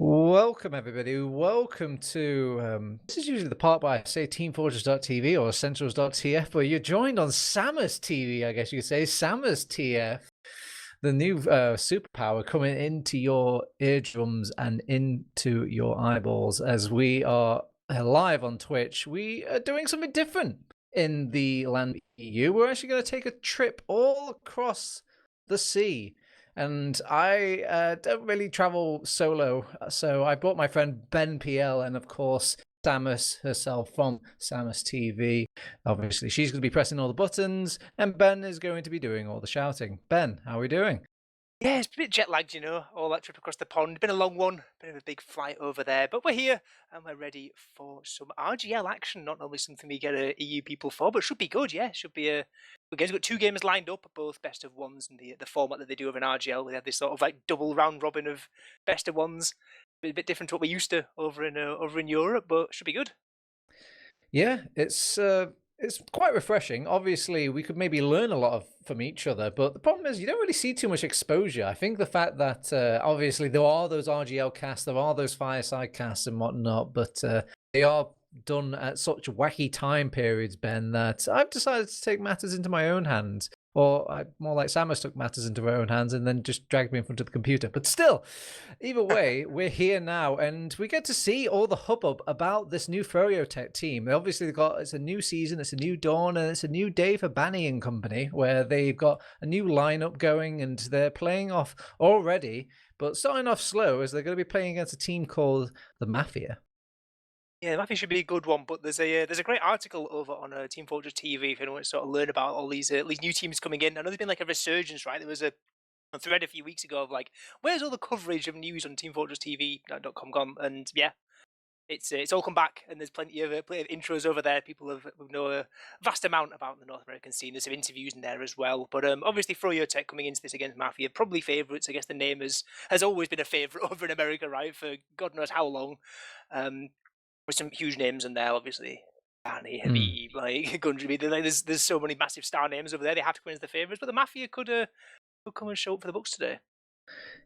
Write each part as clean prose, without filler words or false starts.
Welcome, everybody. Welcome to this is usually the part where I say TeamFortress.tv or Essentials.tf, but you're joined on Samus TV, I guess you could say. Samus TF, the new superpower coming into your eardrums and into your eyeballs as we are live on Twitch. We are doing something different in the land EU. We're actually going to take a trip all across the sea. And I don't really travel solo, so I brought my friend Ben PL and, of course, Samus herself from Samus TV. Obviously, she's going to be pressing all the buttons, and Ben is going to be doing all the shouting. Ben, how are we doing? Yeah, it's a bit jet lagged, all that trip across the pond. Been a long one, bit of a big flight over there, but we're here and we're ready for some RGL action. Not normally something we get EU people for, but should be good. Yeah, should be a. We've got two games lined up, both best of ones, and the format that they do of an RGL. We have this sort of like double round robin of best of ones. A bit different to what we're used to over in Europe, but should be good. Yeah, it's quite refreshing. Obviously, we could maybe learn a lot from each other, but the problem is you don't really see too much exposure. I think the fact that obviously there are those RGL casts, there are those fireside casts and whatnot, but they are done at such wacky time periods, Ben, that I've decided to take matters into my own hands. Or more like Samus took matters into her own hands and then just dragged me in front of the computer. But still, either way, we're here now and we get to see all the hubbub about this new froyotech team. Obviously, it's a new season, it's a new dawn, and it's a new day for Banny and company, where they've got a new lineup going and they're playing off already, but starting off slow as they're going to be playing against a team called the Mafia. Yeah, Mafia should be a good one, but there's a great article over on Team Fortress TV if anyone wants to sort of learn about all these new teams coming in. I know there's been like a resurgence, right? There was a thread a few weeks ago of like, where's all the coverage of news on TeamFortressTV.com gone? And yeah, it's all come back, and there's plenty of intros over there. People have know a vast amount about the North American scene. There's some interviews in there as well. But obviously, froyotech coming into this against Mafia, probably favourites. I guess the name has always been a favourite over in America, right? For God knows how long. With some huge names in there, obviously. Danny, Habib, like Gundry. There's so many massive star names over there. They have to come in as the favourites, but the Mafia could come and show up for the books today.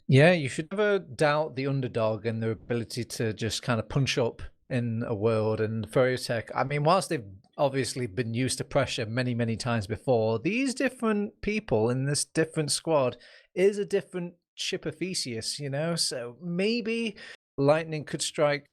Yeah, you should never doubt the underdog and their ability to just kind of punch up in a world. And Froyotech, I mean, whilst they've obviously been used to pressure many, many times before, these different people in this different squad is a different ship of Theseus, So maybe lightning could strike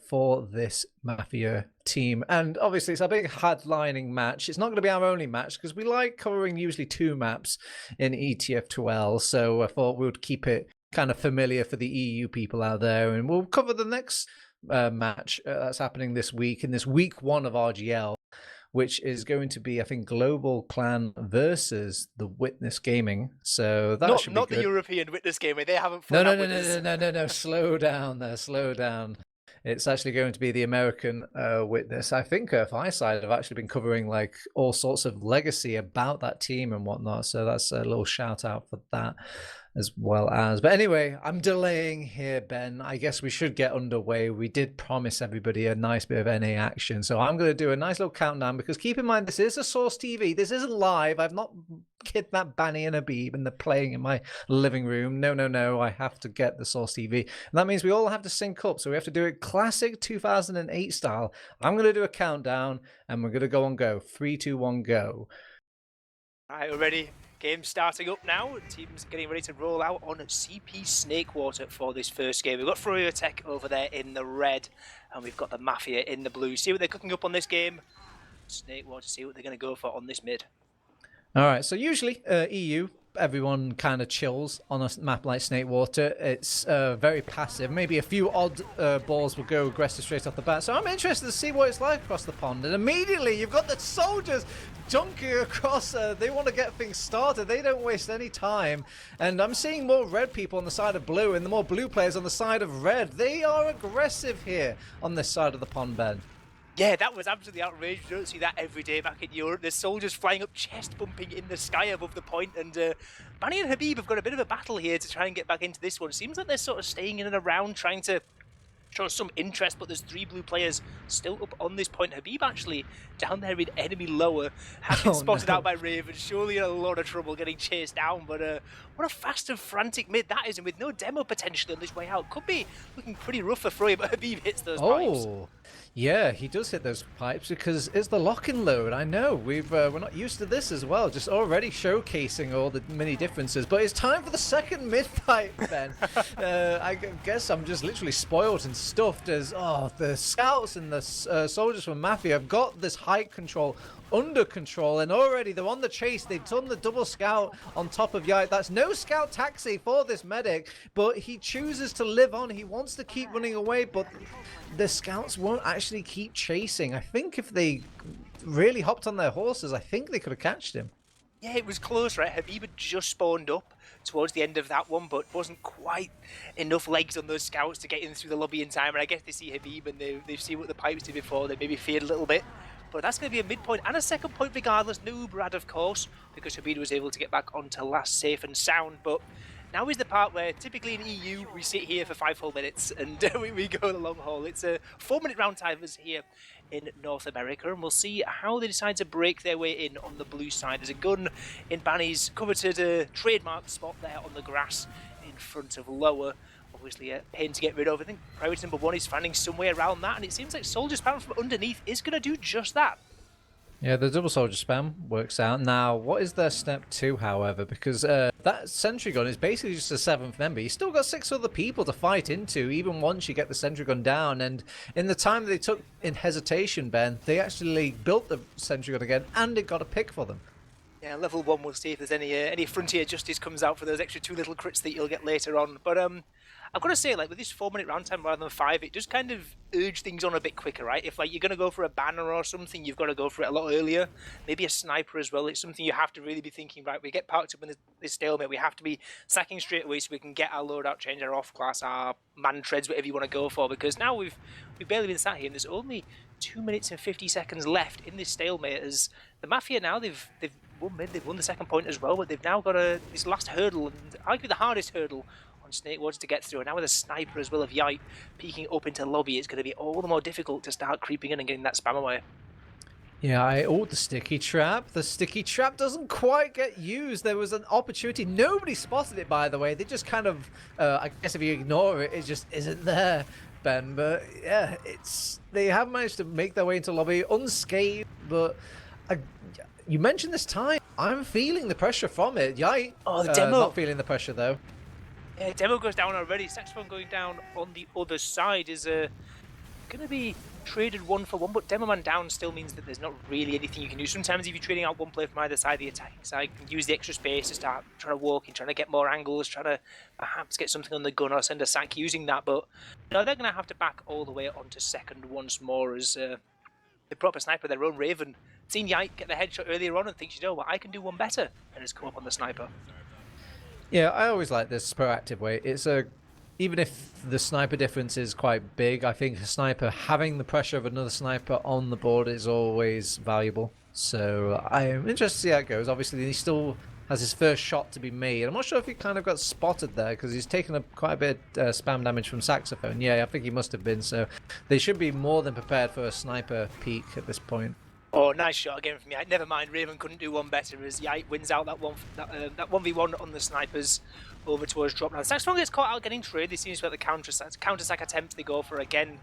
for this Mafia team. And obviously it's a big headlining match. It's not going to be our only match because we like covering usually two maps in ETF2L, so I thought we would keep it kind of familiar for the EU people out there, and we'll cover the next match that's happening this week in this week 1 of RGL, which is going to be, I think, Global Clan versus the Witness Gaming. So that should be not good. The European Witness Gaming. They haven't. No. Slow down there. Slow down. It's actually going to be the American Witness. I think Fireside have actually been covering like all sorts of legacy about that team and whatnot. So that's a little shout out for that as well as. But anyway, I'm delaying here, Ben. I guess we should get underway. We did promise everybody a nice bit of NA action. So I'm going to do a nice little countdown because keep in mind, this is a Source TV. This isn't live. I've not kidnapped Banny and Habib and they're playing in my living room. No. I have to get the Source TV. And that means we all have to sync up. So we have to do it classic 2008 style. I'm going to do a countdown and we're going to go on go. 3, 2, 1, go. All right, we're ready. Game starting up now. Teams getting ready to roll out on CP Snakewater for this first game. We've got froyotech over there in the red, and we've got the Mafia in the blue. See what they're cooking up on this game. Snakewater, see what they're going to go for on this mid. All right, so usually EU, everyone kind of chills on a map like Snakewater. It's very passive. Maybe a few odd balls will go aggressive straight off the bat. So I'm interested to see what it's like across the pond. And immediately you've got the soldiers junking across. They want to get things started. They don't waste any time. And I'm seeing more red people on the side of blue and the more blue players on the side of red. They are aggressive here on this side of the pond, Ben. Yeah, that was absolutely outrageous. You don't see that every day back in Europe. There's soldiers flying up, chest bumping in the sky above the point, and Banny and Habib have got a bit of a battle here to try and get back into this one. Seems like they're sort of staying in and around, trying to shows some interest, but there's 3 blue players still up on this point. Habib actually down there in enemy lower has been spotted out by Raven, surely in a lot of trouble getting chased down, but what a fast and frantic mid that is, and with no demo potentially on this way out, could be looking pretty rough for Froy, but Habib hits those pipes. Yeah, he does hit those pipes because it's the lock-in load. I know we're not used to this as well. Just already showcasing all the many differences. But it's time for the second mid fight, Ben. I guess I'm just literally spoiled and stuffed as the scouts and the soldiers from Mafia have got this height control under control, and already they're on the chase. They've done the double scout on top of Yite. That's no scout taxi for this medic, but he chooses to live on. He wants to keep running away, but the scouts won't actually keep chasing. I think if they really hopped on their horses, I think they could have catched him. Yeah, it was close, right? Habib had just spawned up towards the end of that one, but wasn't quite enough legs on those scouts to get in through the lobby in time. And I guess they see Habib and they've seen what the pipes did before. They maybe feared a little bit. But that's going to be a midpoint and a second point regardless. No Brad, of course, because Habib was able to get back onto last safe and sound. But now is the part where typically in EU we sit here for 5 whole minutes and we go the long haul. It's a 4-minute round timers here in North America, and we'll see how they decide to break their way in on the blue side. There's a gun in Banny's coveted trademark spot there on the grass in front of lower. Obviously a pain to get rid of. I think priority number 1 is finding some way around that, and it seems like soldier spam from underneath is going to do just that. Yeah, the double soldier spam works out. Now, what is their step 2, however? Because that sentry gun is basically just a 7th member. You still got 6 other people to fight into, even once you get the sentry gun down. And in the time they took in hesitation, Ben, they actually built the sentry gun again, and it got a pick for them. Yeah, level 1, we'll see if there's any frontier justice comes out for those extra 2 little crits that you'll get later on. But I've got to say, like, with this 4-minute round time rather than 5, it does kind of urge things on a bit quicker, right? If, like, you're going to go for a banner or something, you've got to go for it a lot earlier. Maybe a sniper as well. It's something you have to really be thinking, right, we get parked up in this stalemate, we have to be sacking straight away so we can get our loadout change, our off-class, our man treads, whatever you want to go for, because now we've barely been sat here, and there's only 2 minutes and 50 seconds left in this stalemate, as the Mafia now, they've won mid, they've won the second point as well, but they've now got this last hurdle, and arguably the hardest hurdle on Snake Woods to get through, and now with a sniper as well of Yite peeking up into lobby, it's going to be all the more difficult to start creeping in and getting that spam away. Yeah, the sticky trap. The sticky trap doesn't quite get used. There was an opportunity. Nobody spotted it, by the way. They just kind of, I guess if you ignore it, it just isn't there, Ben. But yeah, they have managed to make their way into lobby unscathed, but you mentioned this time. I'm feeling the pressure from it. Yite, the demo. Not feeling the pressure, though. Yeah, demo goes down already. Saxophone going down on the other side is going to be traded 1 for 1, but demo man down still means that there's not really anything you can do. Sometimes if you're trading out one player from either side of the attacking side, you can use the extra space to start trying to walk in, trying to get more angles, trying to perhaps get something on the gun or send a sack using that, but no, they're going to have to back all the way onto second once more as the proper sniper, their own Raven, seen Yite get the headshot earlier on and thinks, you know what, I can do one better, and has come up on the sniper. Yeah, I always like this proactive way. Even if the sniper difference is quite big, I think a sniper having the pressure of another sniper on the board is always valuable. So I am interested to see how it goes. Obviously, he still has his first shot to be made. I'm not sure if he kind of got spotted there because he's taken quite a bit spam damage from Saxophone. Yeah, I think he must have been. So they should be more than prepared for a sniper peek at this point. Oh, nice shot again from Yite. Never mind, Raven couldn't do one better as Yite wins out that 1v1 on the snipers over towards drop. Now, Saxophone gets caught out getting trade. They seem to be at the counter-sack attempt they go for again.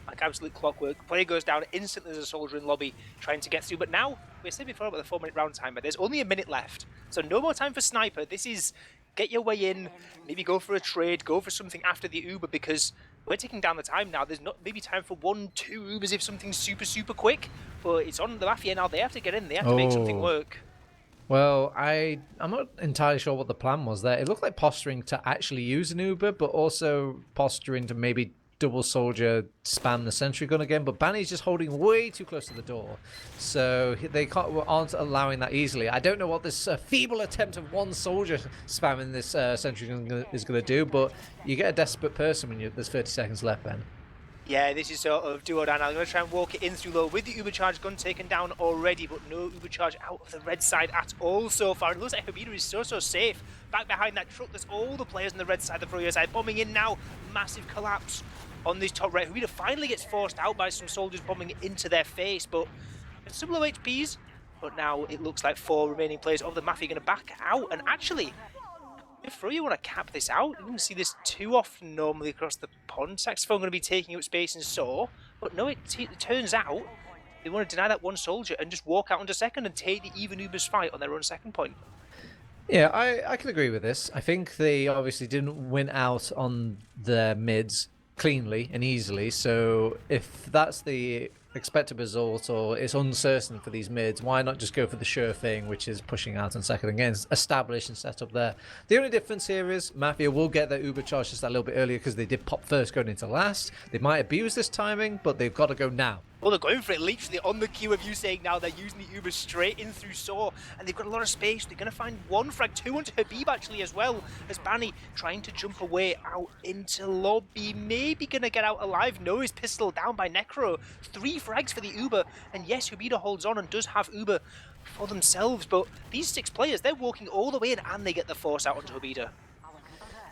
Like absolute clockwork. Player goes down instantly. There's a soldier in lobby trying to get through. But now, we said before about the 4-minute round timer. There's only a minute left. So no more time for sniper. This is get your way in, maybe go for a trade, go for something after the Uber, because we're taking down the time now. There's not maybe time for 1-2 Ubers if something's super, super quick. But it's on the Mafia now. They have to get in. They have to make something work. Well, I'm not entirely sure what the plan was there. It looked like posturing to actually use an Uber, but also posturing to maybe double soldier spam the sentry gun again. But Banny's just holding way too close to the door, so they aren't allowing that easily. I don't know what this feeble attempt of one soldier spamming this sentry gun is going to do, but you get a desperate person when there's 30 seconds left, Ben. Yeah, this is sort of do or die now. I'm going to try and walk it in through low with the Uber charge gun taken down already, but no Uber charge out of the red side at all so far. It looks like Habib is so safe. Back behind that truck, there's all the players on the red side, the Froyo side, bombing in now. Massive collapse on this top right. Huida finally gets forced out by some soldiers bombing into their face, but it's some low HPs. But now it looks like 4 remaining players of the Mafia are going to back out. And actually, if Froyo want to cap this out, you don't see this too often normally across the pond. Saxophone going to be taking up space and Saw. But no, it turns out they want to deny that one soldier and just walk out onto second and take the even Uber's fight on their own second point. Yeah, I can agree with this. I think they obviously didn't win out on their mids cleanly and easily, so if that's the expected result or it's uncertain for these mids, why not just go for the sure thing, which is pushing out on second again, establish and set up there. The only difference here is Mafia will get their Uber charge just a little bit earlier because they did pop first going into last. They might abuse this timing, but they've got to go now. Well, they're going for it literally on the cue of you saying now they're using the Uber straight in through Saw, and they've got a lot of space. They're going to find one frag, 2 onto Habib actually as well, as Banny trying to jump away out into lobby. Maybe going to get out alive. No, he's pistoled down by Necro. 3 frags for the Uber, and yes, Hubida holds on and does have Uber for themselves, but these 6 players, they're walking all the way in and they get the force out onto Hubida.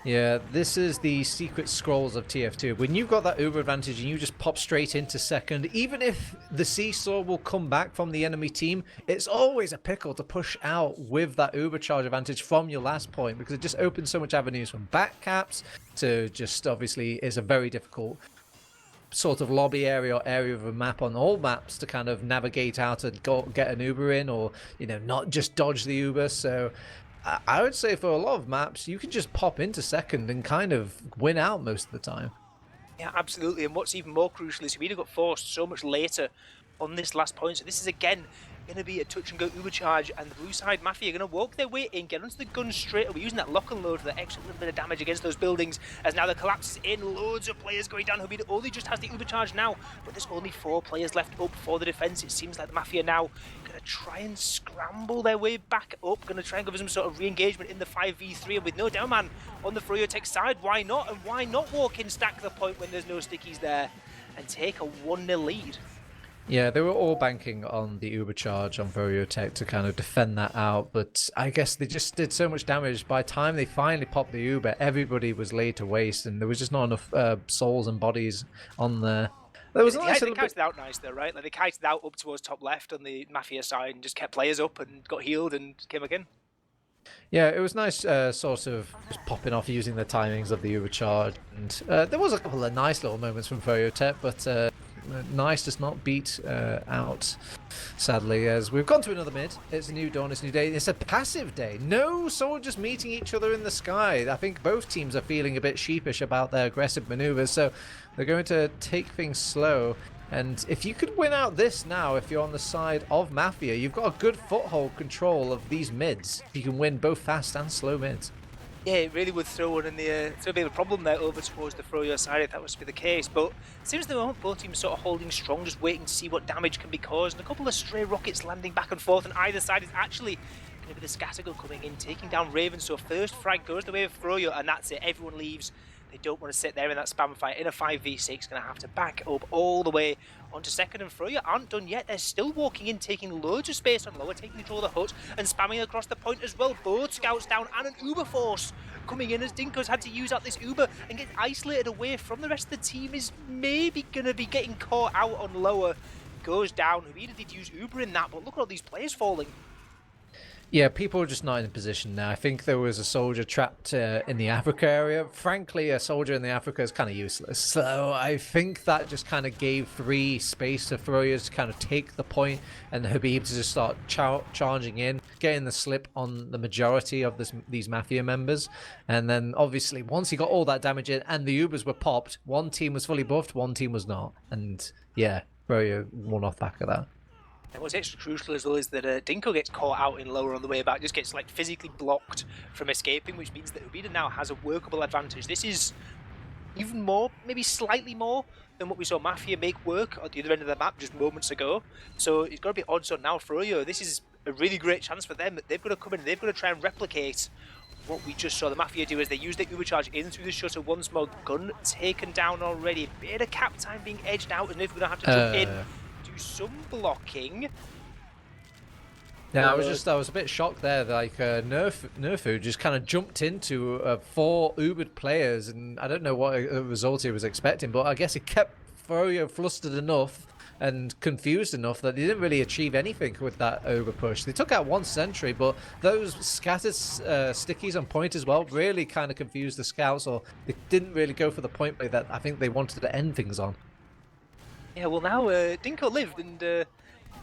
Yeah, this is the secret scrolls of TF2. When you've got that Uber advantage and you just pop straight into second, even if the seesaw will come back from the enemy team, it's always a pickle to push out with that Uber charge advantage from your last point, because it just opens so much avenues from back caps to just obviously is a very difficult sort of lobby area or area of a map on all maps to kind of navigate out and get an Uber in, or, you know, not just dodge the Uber. So I would say for a lot of maps, you can just pop into second and kind of win out most of the time. Yeah, absolutely. And what's even more crucial is Hubida got forced so much later on this last point. So this is again going to be a touch and go Uber charge, and the blue side Mafia are going to walk their way in, get onto the gun straight away, using that lock and load for the extra little bit of damage against those buildings, as now the collapse is in, loads of players going down. Hubida only just has the Uber charge now, but there's only 4 players left up for the defense. It seems like the Mafia now going to try and scramble their way back up, going to try and give some sort of re-engagement in the 5v3, and with no downman on the froyotech side, why not? And why not walk in, stack the point when there's no stickies there, and take a 1-0 lead? Yeah, they were all banking on the Uber charge on froyotech to kind of defend that out, but I guess they just did so much damage. By the time they finally popped the Uber, everybody was laid to waste, and there was just not enough souls and bodies on there. There was they kited out nice though, right? Like they kited out up towards top left on the Mafia side and just kept players up and got healed and came again. Yeah, it was nice sort of just popping off using the timings of the Uber charge, and there was a couple of nice little moments from froyotech, but nice does not beat out, sadly, as we've gone to another mid. It's a new dawn, it's a new day. It's a passive day. No soldiers meeting each other in the sky. I think both teams are feeling a bit sheepish about their aggressive maneuvers, so they're going to take things slow. And if you could win out this now, if you're on the side of Mafia, you've got a good foothold control of these mids. You can win both fast and slow mids. Yeah, it really would throw one in the throw a bit of a problem there over towards the Froyo side if that was to be the case. But it seems at the moment both teams sort of holding strong, just waiting to see what damage can be caused. And a couple of stray rockets landing back and forth on either side is actually going to be the Scattergun coming in, taking down Raven. So first frag goes the way of Froyo, and that's it. Everyone leaves. They don't want to sit there in that spam fight in a 5v6. Going to have to back up all the way onto second, and Froyo aren't done yet. They're still walking in, taking loads of space on lower, taking control of the hut and spamming across the point as well. Both scouts down and an Uber force coming in as Dinko's had to use out this Uber and get isolated away from the rest of the team. Is maybe going to be getting caught out on lower. Goes down. Hubida did use Uber in that, but look at all these players falling. Yeah, people are just not in a position now. I think there was a soldier trapped in the Africa area. Frankly, a soldier in the Africa is kind of useless. So I think that just kind of gave free space to Froyo to kind of take the point, and Habib to just start charging in, getting the slip on the majority of these Mafia members. And then obviously once he got all that damage in and the Ubers were popped, one team was fully buffed, one team was not. And yeah, Froyo won off back of that. And what's extra crucial as well is that Dinko gets caught out in lower on the way back, just gets like physically blocked from escaping, which means that Hubida now has a workable advantage. This is even more, maybe slightly more than what we saw Mafia make work at the other end of the map just moments ago. So it's got to be odds on now for Froyo. This is a really great chance for them. They've got to come in and they've got to try and replicate what we just saw the Mafia do as they use the Uber charge in through the shutter. One smoke gun taken down already. Bit of cap time being edged out, and they're going to have to jump in. Do some blocking. Yeah, So, I was a bit shocked there. Like Nerfu just kind of jumped into 4 Ubered players, and I don't know what result he was expecting, but I guess he kept Froyo flustered enough and confused enough that they didn't really achieve anything with that Uber push. They took out 1 sentry, but those scattered stickies on point as well really kind of confused the scouts, or they didn't really go for the point play that I think they wanted to end things on. yeah, well now Dinko lived and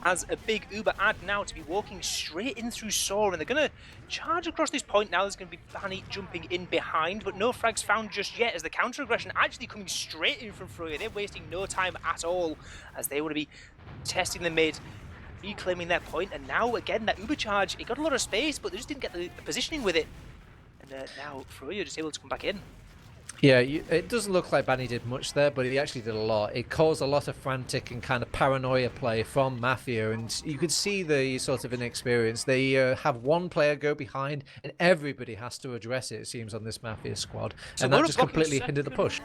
has a big Uber ad now to be walking straight in through Saw, and they're going to charge across this point now. There's going to be Banny jumping in behind, but no frags found just yet as the counter-aggression actually coming straight in from Froyo. They're wasting no time at all as they want to be testing the mid, reclaiming their point, and now again that Uber charge, it got a lot of space, but they just didn't get the positioning with it. And now Froyo just able to come back in. Yeah, it doesn't look like Banny did much there, but he actually did a lot. It caused a lot of frantic and kind of paranoia play from Mafia, and you could see the sort of inexperience. They have 1 player go behind, and everybody has to address it, it seems, on this Mafia squad. So and that just completely hindered the push.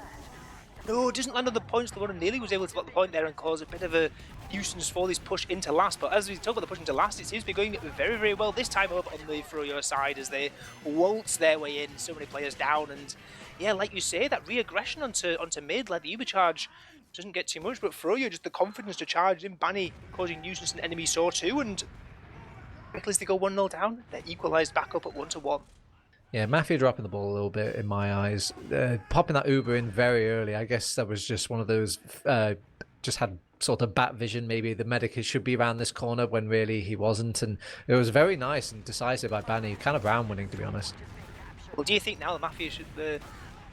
No, it doesn't land on the points. The one nearly was able to block the point there and cause a bit of a nuisance for this push into last. But as we talk about the push into last, it seems to be going very, very well this time up on the Froyo side as they waltz their way in. So many players down, and yeah, like you say, that re-aggression onto mid, like the Uber charge, doesn't get too much. But Froyo, just the confidence to charge in, Banny causing nuisance in enemy Saw too, and quickly as they go 1-0 down, they're equalised back up at 1-1. Yeah, Mafia dropping the ball a little bit in my eyes. Popping that Uber in very early, I guess that was just one of those, just had sort of bat vision. Maybe the medic should be around this corner when really he wasn't. And it was very nice and decisive by Banny. Kind of round winning, to be honest. Well, do you think now the Mafia should... you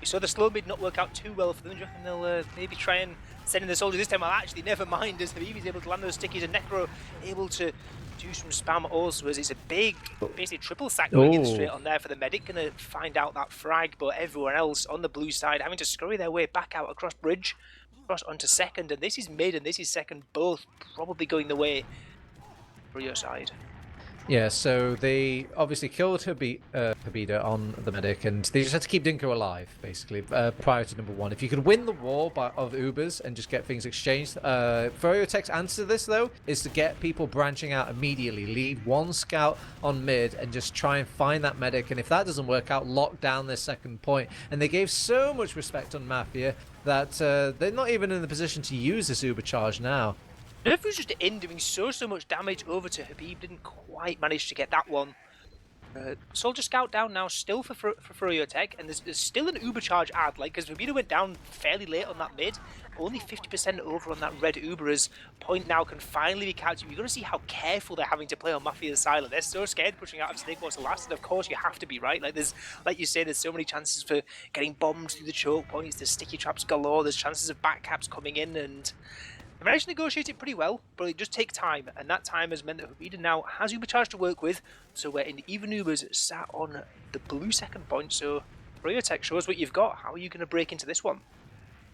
saw the slow mid not work out too well for them. Do you reckon they'll maybe try and send in the soldier this time? Well, actually, never mind, as Habibi's able to land those stickies and Necro able to do some spam also, as it's a big, basically triple sack going in straight on there for the medic. Gonna find out that frag, but everyone else on the blue side having to scurry their way back out across bridge, across onto second, and this is mid and this is second, both probably going the way for your side. Yeah, so they obviously killed Habida on the medic, and they just had to keep Dinko alive, basically, prior to number 1. If you could win the war of Ubers and just get things exchanged, froyotech's answer to this, though, is to get people branching out immediately. Leave 1 scout on mid and just try and find that medic, and if that doesn't work out, lock down their second point. And they gave so much respect on Mafia that they're not even in the position to use this Uber charge now. Nerf was just in doing so much damage over to Habib, didn't quite manage to get that one. Soldier Scout down now still for froyotech, and there's still an Uber charge ad, like, because Habib went down fairly late on that mid, only 50% over on that red Uber as point now can finally be captured. You're going to see how careful they're having to play on Mafia's side. Like, they're so scared pushing out of Snake Wars to last, and of course you have to be, right? Like, there's, like you say, there's so many chances for getting bombed through the choke points, there's sticky traps galore, there's chances of back caps coming in, and they managed to negotiate it pretty well, but it just takes time, and that time has meant that Habida now has Uber charge to work with, so we're in even Ubers sat on the blue second point, so froyotech shows what you've got. How are you going to break into this one?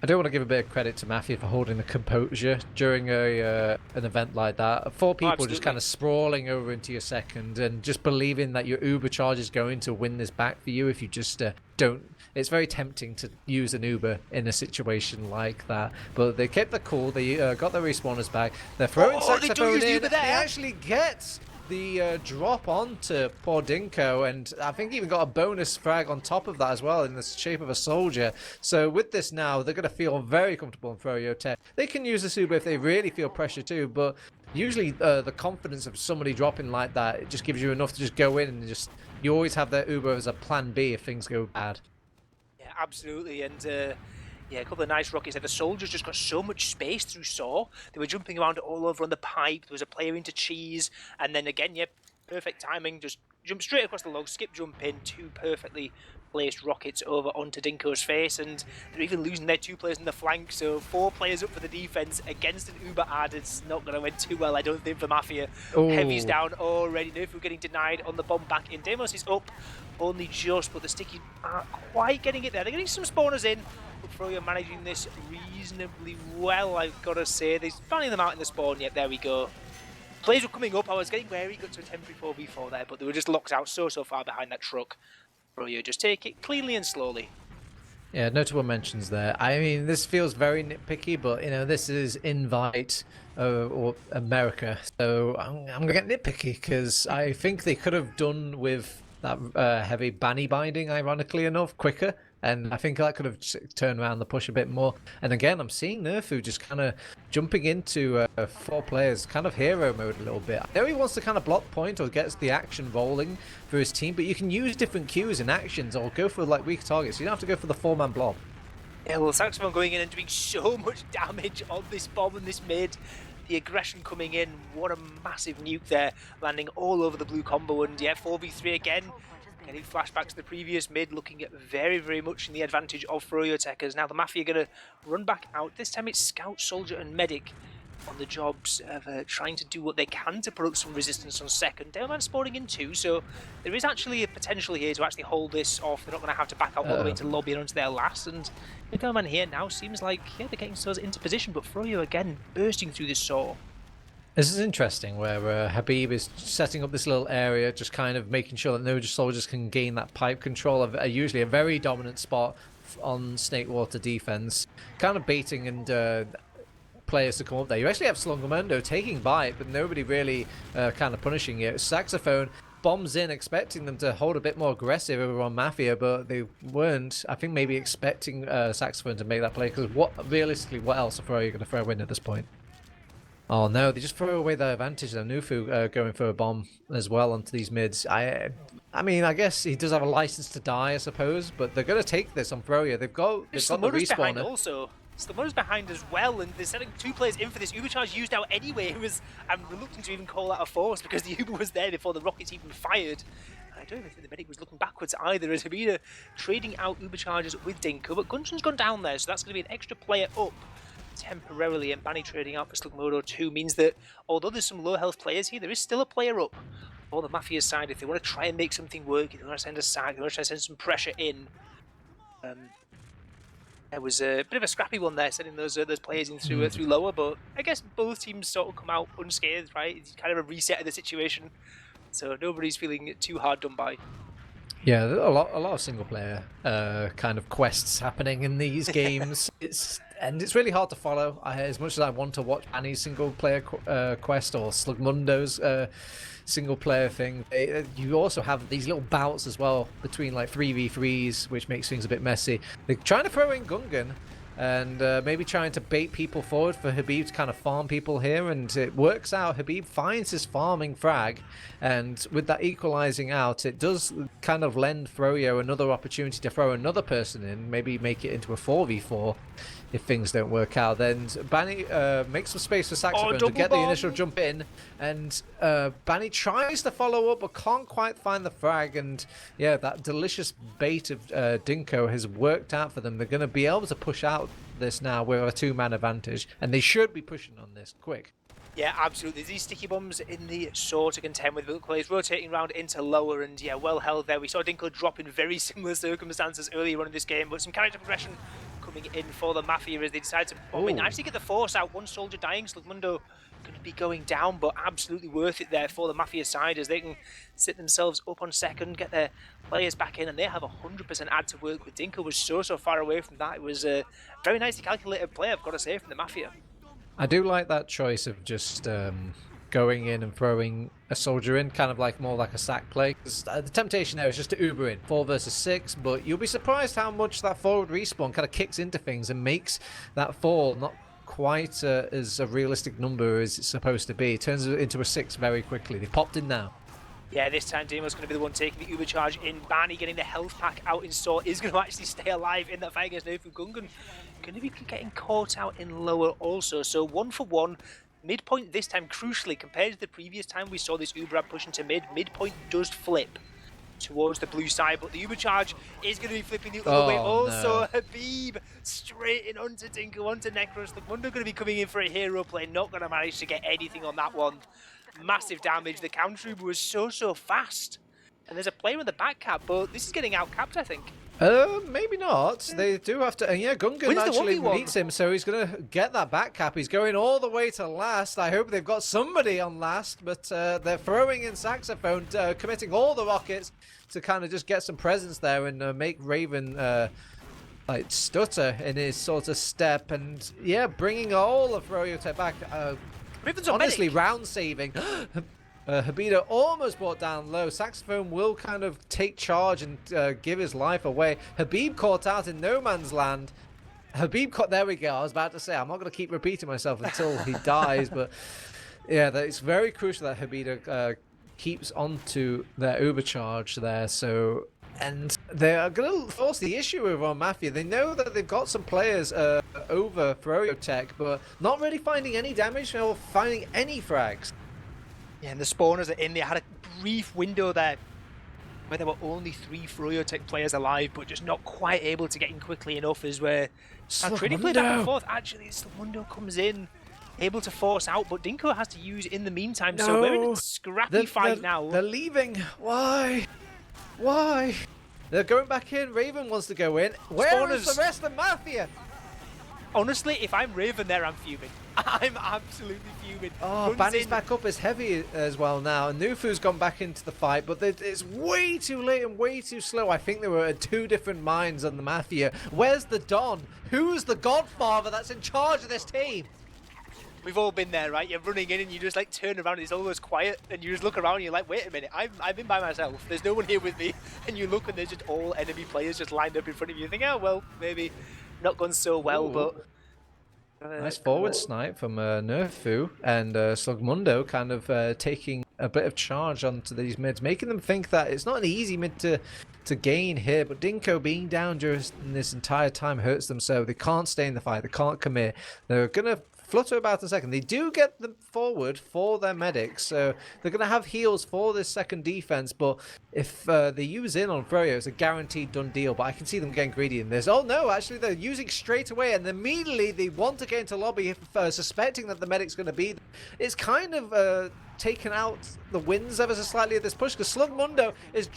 I do want to give a bit of credit to Mafia for holding the composure during an event like that. 4 people just kind of sprawling over into your second and just believing that your Uber charge is going to win this back for you if you just don't. It's very tempting to use an Uber in a situation like that. But they kept the cool. They got their respawners back. They're throwing saxophone in. They actually get the drop onto poor Dinko, and I think even got a bonus frag on top of that as well in the shape of a soldier. So with this now, they're going to feel very comfortable in froyotech. They can use this Uber if they really feel pressure too, but usually the confidence of somebody dropping like that, it just gives you enough to just go in and just, you always have that Uber as a plan B if things go bad. Yeah, absolutely, and yeah, a couple of nice rockets there. The soldiers just got so much space through Saw. They were jumping around all over on the pipe. There was a player into cheese. And then again, yep, perfect timing. Just jump straight across the log, skip jump in, 2 perfectly placed rockets over onto Dinko's face. And they're even losing their 2 players in the flank. So 4 players up for the defense against an Uber ad. It's not going to win too well, I don't think, for Mafia. Ooh. Heavy's down already. Nerfu getting denied on the bomb back in. Demos is up only just, but the sticky aren't quite getting it there. They're getting some spawners in. Froyo managing this reasonably well, I've got to say. They're finding them out in the spawn. Yep, there we go. Players were coming up. I was getting wary, got to a temporary 4v4 there, but they were just locked out so far behind that truck. Froyo just take it cleanly and slowly. Yeah, notable mentions there. I mean, this feels very nitpicky, but this is Invite or America, so I'm gonna get nitpicky because I think they could have done with that heavy banny binding, ironically enough, quicker, and I think that could have turned around the push a bit more. And again, I'm seeing Nerfu just kind of jumping into 4 players, kind of hero mode a little bit. I know he wants to kind of block point or gets the action rolling for his team, but you can use different cues and actions or go for like weak targets. You don't have to go for the 4-man blob. Yeah, well, Saxophone going in and doing so much damage on this bomb and this mid. The aggression coming in, what a massive nuke there, landing all over the blue combo, and yeah, 4v3 again. Getting flashbacks to the previous mid, looking at very, very much in the advantage of froyotech, as now the Mafia are going to run back out. This time it's Scout, Soldier and Medic on the jobs of trying to do what they can to put up some resistance on second. Devilman spawning in too, so there is actually a potential here to actually hold this off. They're not going to have to back out all the way to lobby and onto their last, and Devilman here now seems like, yeah, they're getting themselves into position, but Froyo again bursting through this saw. This is interesting, where Habib is setting up this little area, just kind of making sure that no soldiers can gain that pipe control of usually a very dominant spot on Snakewater defense, kind of baiting and players to come up there. You actually have Slungamundo taking bite, but nobody really kind of punishing it. Saxophone bombs in, expecting them to hold a bit more aggressive over on Mafia, but they weren't. I think maybe expecting Saxophone to make that play, because realistically, what else are you going to throw in at this point? Oh no, they just throw away their advantage. Nufu going for a bomb as well onto these mids. I mean, I guess he does have a license to die, I suppose, but they're going to take this on Froyo. They've got the respawner. Behind also. Slamona's behind as well, and they're setting 2 players in for this. Uber charge used out anyway. I'm reluctant to even call that a force because the Uber was there before the rockets even fired. I don't even think the medic was looking backwards either, as Habida trading out Uber charges with Dinko, but Gunson's gone down there, so that's going to be an extra player up temporarily, and Banny trading out for Slugmodo 2 means that although there's some low health players here, there is still a player up for the Mafia side if they want to try and make something work, if they want to send a sack, they want to try and send some pressure in. There was a bit of a scrappy one there, sending those players in through lower, but I guess both teams sort of come out unscathed, right? It's kind of a reset of the situation, so nobody's feeling too hard done by. Yeah, a lot of single player kind of quests happening in these games. It's really hard to follow. As much as I want to watch Annie's single player quest or Slugmundo's single player thing, you also have these little bouts as well between like 3v3s, which makes things a bit messy. They're trying to throw in Gungan and maybe trying to bait people forward for Habib to kind of farm people here, and it works out. Habib finds his farming frag, and with that equalizing out, it does kind of lend Froyo another opportunity to throw another person in, maybe make it into a 4v4 if things don't work out. Then Banny makes some space for Saxophone to get the initial jump in, and Banny tries to follow up but can't quite find the frag, and yeah, that delicious bait of Dinko has worked out for them. They're going to be able to push out this now with a 2-man advantage, and they should be pushing on this quick. Yeah, absolutely. These sticky bombs in the saw to contend with. Milk players rotating around into lower, and yeah, well held there. We saw Dinko drop in very similar circumstances earlier on in this game, but some character progression coming in for the Mafia as they decide to bomb in. Actually get the force out. One soldier dying. Slugmundo going to be going down, but absolutely worth it there for the Mafia side as they can sit themselves up on second, get their players back in, and they have 100% add to work with. Dinko was so far away from that. It was a very nicely calculated play, I've got to say, from the Mafia. I do like that choice of just going in and throwing a soldier in, kind of like more like a sack play. The temptation there is just to Uber in 4 versus 6, but you'll be surprised how much that forward respawn kind of kicks into things and makes that fall not quite as a realistic number as it's supposed to be. It turns it into a 6 very quickly. They popped in now. Yeah, this time Demo's going to be the one taking the Uber charge in. Barney getting the health pack out in store is going to actually stay alive in that fight against Nerfu. Gungan going to be getting caught out in lower also. So 1 for 1. Midpoint this time, crucially, compared to the previous time we saw this Uber up pushing to mid, midpoint does flip towards the blue side, but the Uber charge is going to be flipping the other way. Also, no. Habib straight in onto Dinko, onto Necros. The Mundo going to be coming in for a hero play, not going to manage to get anything on that one. Massive damage. The counter Uber was so fast. And there's a player in the back cap, but this is getting out capped, I think. Maybe not. They do have to. And yeah, Gungan actually meets him, so he's going to get that back cap. He's going all the way to last. I hope they've got somebody on last, but they're throwing in Saxophone, committing all the rockets to kind of just get some presence there and make Raven like stutter in his sort of step, and yeah, bringing all of froyotech back. Raven's Honestly, medic. round saving. Habida almost brought down low. Saxophone will kind of take charge and give his life away. Habib caught out in no man's land. Habib caught. There we go. I was about to say I'm not going to keep repeating myself until he dies, but yeah, it's very crucial that Habida keeps onto their overcharge there. So. And they are going to force the issue over on Mafia. They know that they've got some players over froyotech, but not really finding any damage or finding any frags. Yeah, and the spawners are in there. Had a brief window there where there were only 3 froyotech players alive, but just not quite able to get in quickly enough as we're trading play back and forth. Actually, Slugmundo comes in, able to force out, but Dinko has to use in the meantime. So we're in a scrappy fight now. They're leaving. Why? Why? They're going back in. Raven wants to go in. Where is the rest of Mafia? Honestly, if I'm Raven there, I'm fuming. I'm absolutely fuming. Oh, Banny's back up as heavy as well now. And Nufu's gone back into the fight, but it's way too late and way too slow. I think they were at 2 different minds on the Mafia. Where's the Don? Who's the godfather that's in charge of this team? We've all been there, right? You're running in and you just like turn around and it's almost quiet and you just look around and you're like, wait a minute, I'm in by myself. There's no one here with me. And you look and there's just all enemy players just lined up in front of you. You think, oh, well, maybe not gone so well, but... nice forward snipe from Nufu, and Slugmundo kind of taking a bit of charge onto these mids, making them think that it's not an easy mid to gain here, but Dinko being down during this entire time hurts them, so they can't stay in the fight, they can't commit. They're going to flutter about a second. They do get them forward for their medics, so they're going to have heals for this second defense, but if they use in on Froyo, it's a guaranteed done deal, but I can see them getting greedy in this. Oh no, actually they're using straight away, and immediately they want to get into lobby suspecting that the medic's going to be there. It's kind of taken out the wins ever so slightly of this push, because Slugmundo is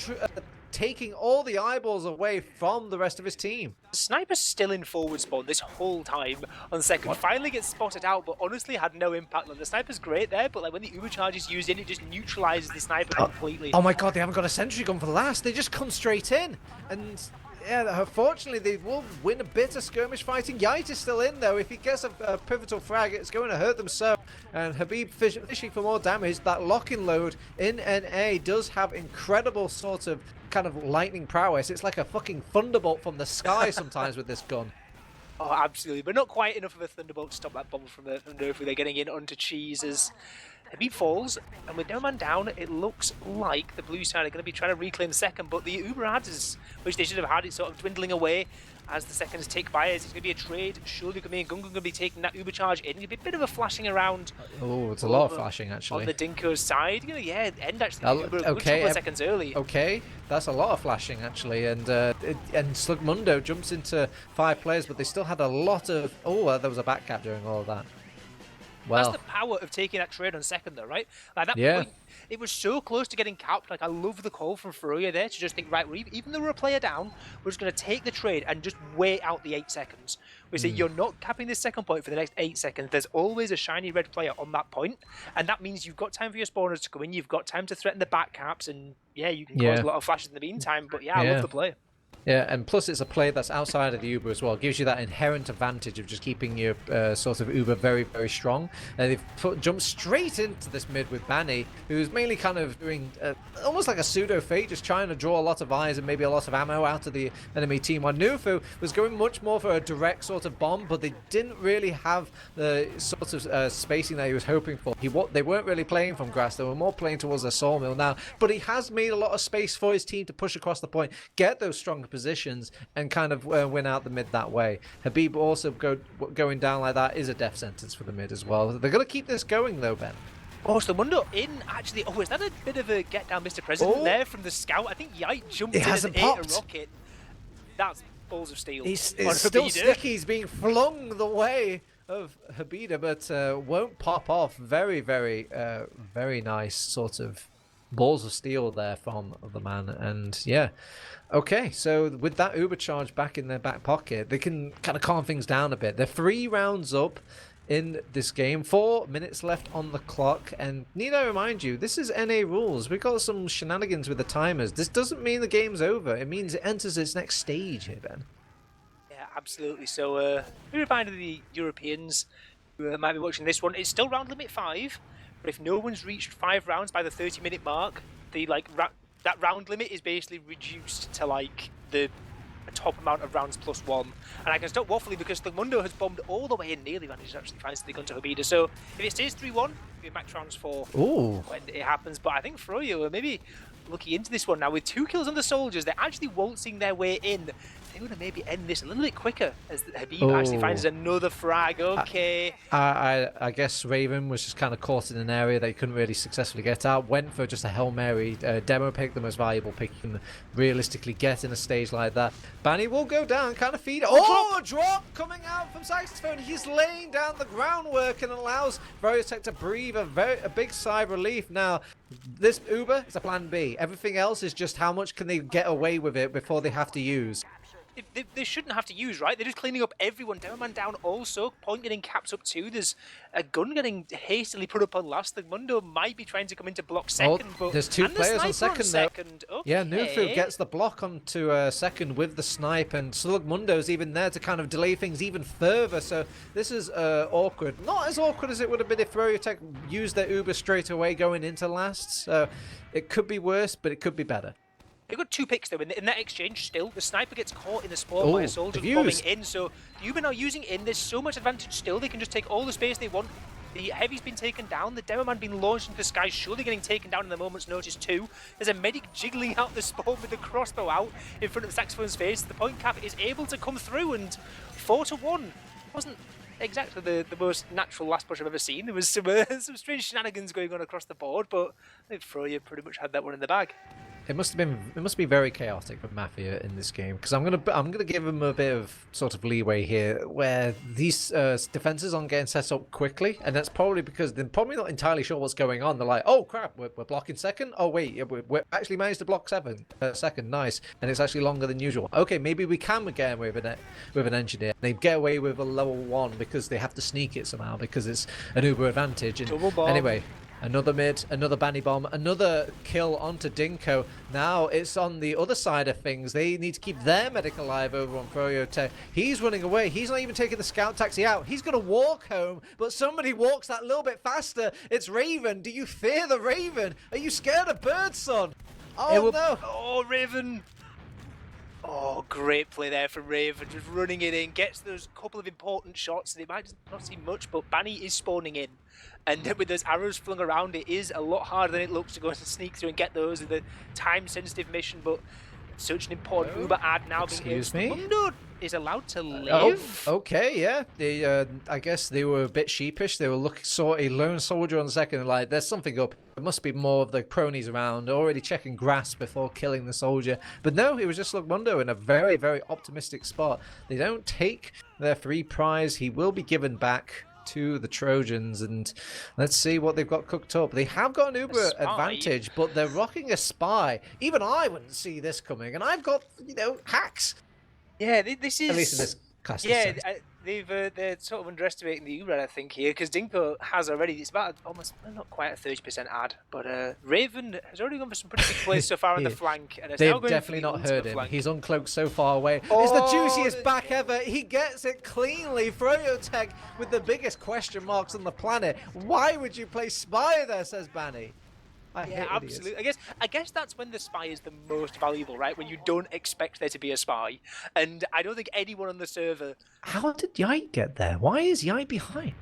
taking all the eyeballs away from the rest of his team. The sniper's still in forward spawn this whole time on second. Finally gets spotted out, but honestly had no impact. Like, the sniper's great there, but like when the uber charge is used in, it just neutralizes the sniper completely. Oh my god, they haven't got a sentry gun for the last. They just come straight in. And yeah, unfortunately, they will win a bit of skirmish fighting. Yite is still in, though. If he gets a pivotal frag, it's going to hurt them so. And Habib fishing for more damage. That lock-in load in NA does have incredible sort of kind of lightning prowess. It's like a fucking thunderbolt from the sky sometimes with this gun. Oh, absolutely, but not quite enough of a thunderbolt to stop that bomb from Nerfu. They're getting in onto Cheese as Habib falls, and with no man down, it looks like the blue side are going to be trying to reclaim second, but the Uber ads, which they should have had, is sort of dwindling away as the seconds tick by. It's going to be a trade. Surely Gungun going to be taking that Uber charge in. It'll be a bit of a flashing around. Oh, it's a lot of flashing, actually. On the Dinko's side. Yeah, end actually the Uber a good couple of seconds early. Okay, that's a lot of flashing, actually. And Slugmundo jumps into 5 players, but they still had a lot of... Oh, there was a back cap during all of that. Well, that's the power of taking that trade on second, though, right? Like that point, it was so close to getting capped. Like, I love the call from Furia there to just think, right, even though we're a player down, we're just going to take the trade and just wait out the 8 seconds. We say, you're not capping this second point for the next 8 seconds. There's always a shiny red player on that point, and that means you've got time for your spawners to go in, you've got time to threaten the back caps, and yeah, you can cause a lot of flashes in the meantime, but yeah, I love the play. Yeah, and plus it's a play that's outside of the Uber as well. It gives you that inherent advantage of just keeping your sort of Uber very, very strong. And they've jumped straight into this mid with Banny, who's mainly kind of doing almost like a pseudo fate, just trying to draw a lot of eyes and maybe a lot of ammo out of the enemy team. While Nufu was going much more for a direct sort of bomb, but they didn't really have the sort of spacing that he was hoping for. They weren't really playing from grass, they were more playing towards the sawmill now. But he has made a lot of space for his team to push across the point, get those stronger positions, and kind of win out the mid that way. Habib also going down like that is a death sentence for the mid as well. They're going to keep this going though, Ben. Oh, Slugmundo in, actually. Oh, is that a bit of a get down Mr. President there from the scout? I think Yite jumped in and ate a rocket. That's balls of steel. He's still sticky. He's being flung the way of Habida, but won't pop off. Very, very, very nice sort of balls of steel there from the man. And yeah, okay, so with that Uber charge back in their back pocket, they can kind of calm things down a bit. They're 3 rounds up in this game, 4 minutes left on the clock, and need I remind you, this is NA rules. We've got some shenanigans with the timers. This doesn't mean the game's over. It means it enters its next stage here, Ben. absolutely. So, a reminder to the Europeans who might be watching this one, it's still round limit 5, but if no one's reached 5 rounds by the 30-minute mark, the that round limit is basically reduced to like the top amount of rounds plus 1. And I can stop waffling because Mundo has bombed all the way in, nearly managed to actually find the gun to Habida. So if it stays 3-1, it'll be max rounds 4 when it happens. But I think Froyo are maybe looking into this one now with 2 kills on the soldiers. They're actually waltzing their way in. They want to maybe end this a little bit quicker as Habib actually finds another frag. Okay. I guess Raven was just kind of caught in an area they couldn't really successfully get out. Went for just a Hail Mary demo pick, the most valuable pick you can realistically get in a stage like that. Banny will go down, kind of feed. A drop coming out from Saxophone. He's laying down the groundwork and allows froyotech to breathe a big sigh of relief. Now, this Uber is a plan B. Everything else is just how much can they get away with it before they have to use. They shouldn't have to use, right? They're just cleaning up everyone. Demoman down also. Point getting capped up too. There's a gun getting hastily put up on last. The Mundo might be trying to come into block second. But there's 2 players on second though. Okay. Yeah, Nufu gets the block onto second with the snipe, and Slug Mundo's even there to kind of delay things even further. So this is awkward. Not as awkward as it would have been if froyotech used their Uber straight away going into last. So it could be worse, but it could be better. They've got 2 picks though. In that exchange still, the sniper gets caught in the spawn by a soldier bombing in. So the Uber now using in, there's so much advantage still. They can just take all the space they want. The Heavy's been taken down. The Demoman being launched into the sky, surely getting taken down in a moment's notice too. There's a medic jiggling out the spawn with the crossbow out in front of the Saxophone's face. The point cap is able to come through, and 4-1 wasn't exactly the most natural last push I've ever seen. There was some strange shenanigans going on across the board, but I think Froyo pretty much had that one in the bag. It must be very chaotic for Mafia in this game, because I'm gonna give them a bit of sort of leeway here, where these defenses aren't getting set up quickly, and that's probably because they're probably not entirely sure what's going on. They're like, oh crap, we're blocking second. Oh wait, we actually managed to block second, nice, and it's actually longer than usual. Okay, maybe we can get away with an engineer. They get away with a level 1 because they have to sneak it somehow because it's an Uber advantage. And anyway. Another mid, another Banny bomb, another kill onto Dinko. Now it's on the other side of things. They need to keep their medic alive over on froyotech. He's running away. He's not even taking the scout taxi out. He's going to walk home, but somebody walks that little bit faster. It's Raven. Do you fear the Raven? Are you scared of Birdson? Oh, no. Oh, Raven. Oh, great play there from Raven, just running it in, gets those couple of important shots. They might not see much, but Banny is spawning in. And with those arrows flung around, it is a lot harder than it looks to go and sneak through and get those in the time-sensitive mission, but such an important Uber ad now being Excuse me? Mundo is allowed to live. Oh, okay, yeah. They, I guess they were a bit sheepish. They were saw a lone soldier on the second, like, there's something up. There must be more of the cronies around, already checking grass before killing the soldier. But no, it was just Mundo in a very, very optimistic spot. They don't take their free prize. He will be given back to the Trojans, and let's see what they've got cooked up. They have got an Uber advantage, but they're rocking a spy. Even I wouldn't see this coming, and I've got, hacks. Yeah, this is... At least in this class. Yeah, they're sort of underestimating the Uber, I think, here, because Dinko has already, it's about almost, not quite a 30% ad, but Raven has already gone for some pretty big plays so far on the flank. And they've definitely not heard him. He's uncloaked so far away. It's the juiciest back ever. He gets it cleanly. froyotech with the biggest question marks on the planet. Why would you play spy there, says Banny. Yeah, absolutely. I guess that's when the spy is the most valuable, right? When you don't expect there to be a spy. And I don't think anyone on the server... How did Yite get there? Why is Yite behind?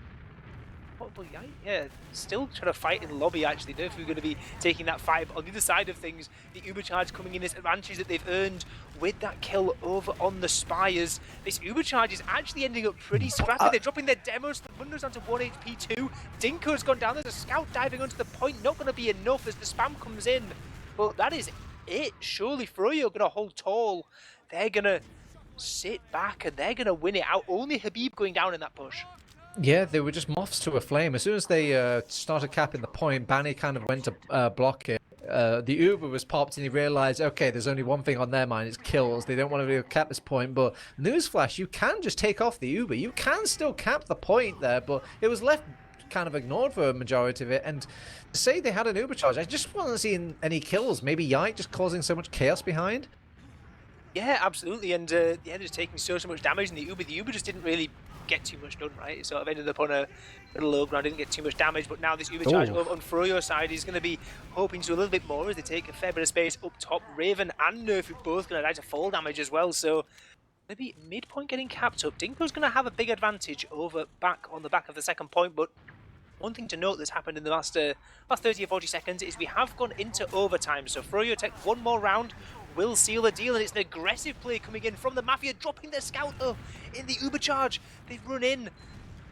Probably Yite, yeah. Still trying to fight in lobby, actually. If we're going to be taking that fight. On the other side of things, the Uber charge coming in, this advantage that they've earned with that kill over on the Spires. This Uber charge is actually ending up pretty scrappy. They're dropping their demos. The Mundo's down to 1 HP 2. Dinko's gone down. There's a scout diving onto the point. Not going to be enough as the spam comes in. But that is it. Surely Froyo going to hold tall. They're going to sit back and they're going to win it out. Only Habib going down in that push. Yeah, they were just moths to a flame. As soon as they started capping the point, Banny kind of went to block it. The Uber was popped and he realized, okay, there's only one thing on their mind, it's kills. They don't want to really cap this point, but newsflash, you can just take off the Uber. You can still cap the point there, but it was left kind of ignored for a majority of it. And to say they had an Uber charge, I just wasn't seeing any kills. Maybe Yite just causing so much chaos behind. Yeah, absolutely, and yeah, just taking so much damage in the Uber. The Uber just didn't really get too much done, right? It sort of ended up on a little low ground, didn't get too much damage, but now this Uber charge Oh, over on Froyo's side is going to be hoping to do a little bit more as they take a fair bit of space up top. Raven and Nerf are both going to die to fall damage as well, so maybe midpoint getting capped up. Dinko's going to have a big advantage over back on the back of the second point, but one thing to note that's happened in the last 30 or 40 seconds is we have gone into overtime. So froyotech, one more round will seal the deal, and it's an aggressive play coming in from the Mafia, dropping their scout though in the Uber charge. They've run in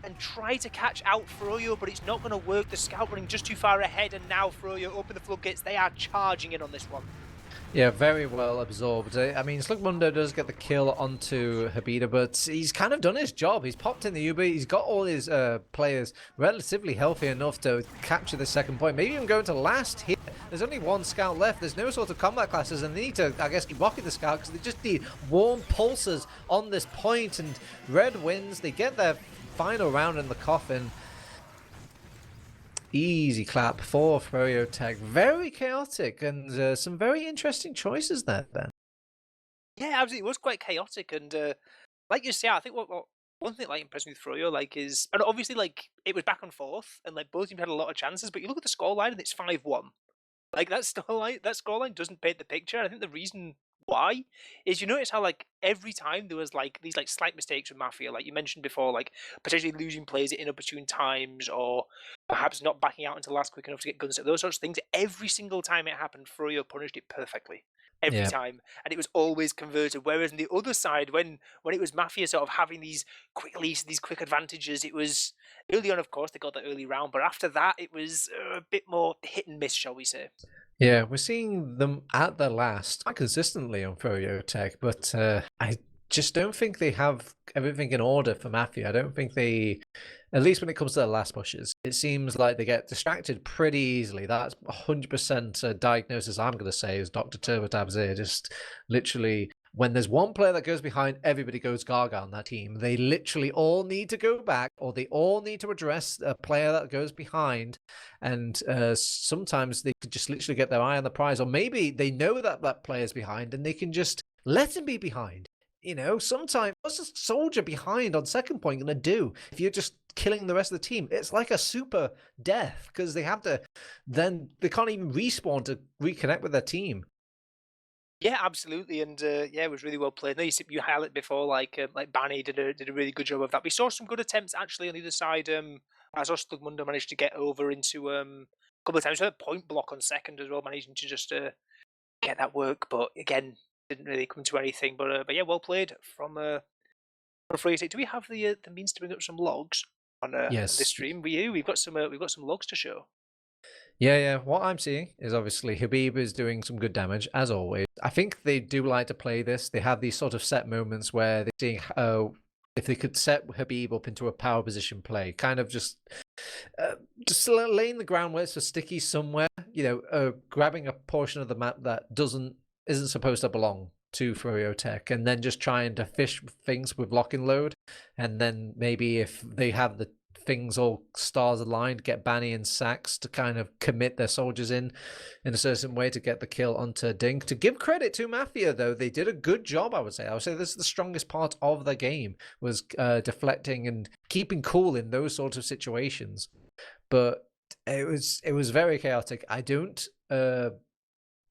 and try to catch out Froyo, but it's not going to work. The scout running just too far ahead, and now Froyo open the floodgates. They are charging in on this one. yeah, very well absorbed. I mean, Slugmundo does get the kill onto Habida, but he's kind of done his job. He's popped in the Uber. He's got all his players relatively healthy enough to capture the second point. Maybe even go to last here. There's only one scout left. There's no sort of combat classes, and they need to, I guess, keep blocking the scout because they just need warm pulses on this point. And Red wins. They get their final round in the coffin. Easy clap for froyotech. Very chaotic and some very interesting choices there, Ben. Yeah, absolutely. It was quite chaotic, and like you say, I think what one thing like impressed me with Froyo like is, and obviously like it was back and forth, and like both teams had a lot of chances, but you look at the scoreline and it's 5-1. Like that scoreline doesn't paint the picture. I think the reason why is you notice how like every time there was like these like slight mistakes with Mafia, like you mentioned before, like potentially losing plays at inopportune times or perhaps not backing out until last quick enough to get guns. Those sorts of things. Every single time it happened, Froyo punished it perfectly. Every Yeah. time, and it was always converted. Whereas on the other side, when it was Mafia sort of having these quick leads, these quick advantages, it was early on. Of course, they got that early round, but after that, it was a bit more hit and miss, shall we say? Yeah, we're seeing them at their last quite consistently on froyotech, but I just don't think they have everything in order for Mafia. I don't think they, at least when it comes to their last pushes, it seems like they get distracted pretty easily. That's 100% a diagnosis I'm going to say is Dr. TurboTab's here. Just literally, when there's one player that goes behind, everybody goes gaga on that team. They literally all need to go back, or they all need to address a player that goes behind. And sometimes they could just literally get their eye on the prize, or maybe they know that that player's behind and they can just let him be behind. You know, sometimes what's a soldier behind on second point going to do if you're just killing the rest of the team? It's like a super death because they have to, then they can't even respawn to reconnect with their team. Yeah, absolutely, and yeah, it was really well played. No, you highlighted before, like Banny did a really good job of that. We saw some good attempts actually on the other side. I saw Slugmundo managed to get over into a couple of times. We had a point block on second as well, managing to just get that work, but again, didn't really come to anything. But yeah, well played from Free State. Do we have the means to bring up some logs on this Yes. stream? We've got some logs to show. Yeah, yeah. What I'm seeing is obviously Habib is doing some good damage, as always. I think they do like to play this. They have these sort of set moments where they're seeing if they could set Habib up into a power position play, kind of just laying the groundwork for sticky somewhere, grabbing a portion of the map that isn't supposed to belong to froyotech, and then just trying to fish things with lock and load, and then maybe if they have the things all stars aligned, get Banny and Sax to kind of commit their soldiers in a certain way to get the kill onto Dink. To give credit to Mafia, though, they did a good job, I would say. I would say this is the strongest part of the game, was deflecting and keeping cool in those sorts of situations. But it was very chaotic. I don't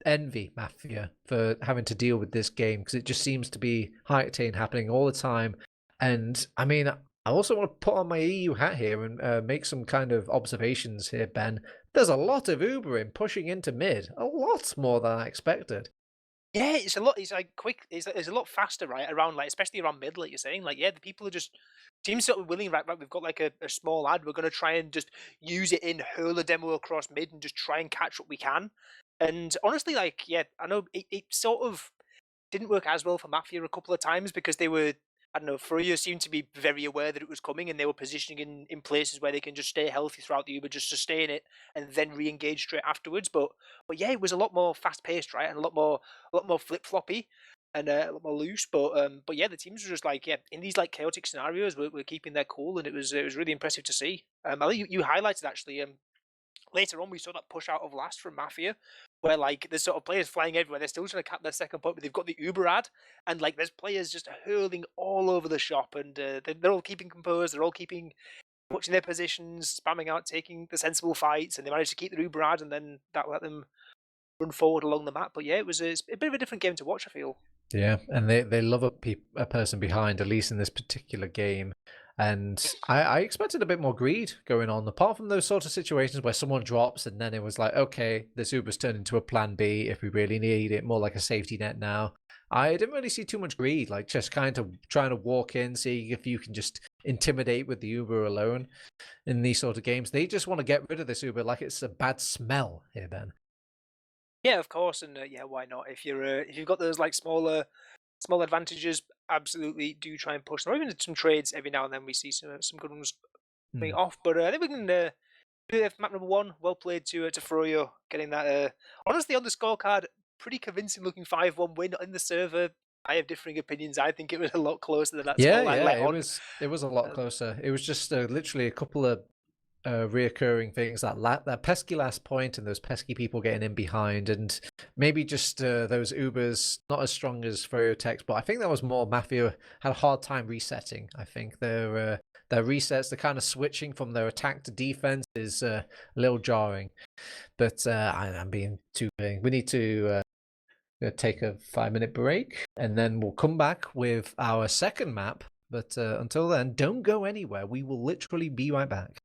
envy Mafia for having to deal with this game because it just seems to be high octane happening all the time. And I mean, I also want to put on my EU hat here and make some kind of observations here, Ben. There's a lot of Ubering pushing into mid, a lot more than I expected. Yeah, it's a lot. It's like quick. It's a lot faster, right? Around like, especially around mid, like you're saying. Like, yeah, the people are just teams sort of willing. Right, we've got like a small ad. We're gonna try and just use it in, hurl a demo across mid, and just try and catch what we can. And honestly, like, yeah, I know it sort of didn't work as well for Mafia a couple of times because they were, I don't know, Furia seemed to be very aware that it was coming and they were positioning in places where they can just stay healthy throughout the Uber, just sustain it and then re-engage straight afterwards. But yeah, it was a lot more fast paced, right, and a lot more flip floppy and a lot more loose. But yeah, the teams were just like, yeah, in these like chaotic scenarios, we're keeping their cool, and it was really impressive to see. I think you highlighted actually later on we saw that push out of last from Mafia, where like there's sort of players flying everywhere. They're still trying to cap their second point, but they've got the Uber ad, and like there's players just hurling all over the shop, and they're all keeping composed. They're all keeping watching their positions, spamming out, taking the sensible fights, and they managed to keep the Uber ad, and then that let them run forward along the map. But yeah, it's a bit of a different game to watch, I feel. Yeah, and they love a person behind, at least in this particular game. And I expected a bit more greed going on, apart from those sort of situations where someone drops and then it was like, okay, this Uber's turned into a plan B if we really need it, more like a safety net now. I didn't really see too much greed, like just kind of trying to walk in, see if you can just intimidate with the Uber alone in these sort of games. They just want to get rid of this Uber like it's a bad smell here, Ben. Yeah, of course, and yeah, why not? If you've got those like small advantages, absolutely do try and push them. Or even some trades every now and then we see some good ones coming Hmm. off. But I think we can do it for map number one. Well played to Froyo getting that. Honestly, on the scorecard, pretty convincing looking 5-1 win in the server. I have differing opinions. I think it was a lot closer than that Yeah, scoreline yeah, let it on. was it was a lot Um, closer. It was just literally a couple of reoccurring things that pesky last point and those pesky people getting in behind, and maybe just those Ubers not as strong as froyotech, but I think that was more Mafia had a hard time resetting. I think their resets, the kind of switching from their attack to defense is a little jarring. But I'm being too vague. We need to take a 5-minute break, and then we'll come back with our second map. But until then, don't go anywhere. We will literally be right back.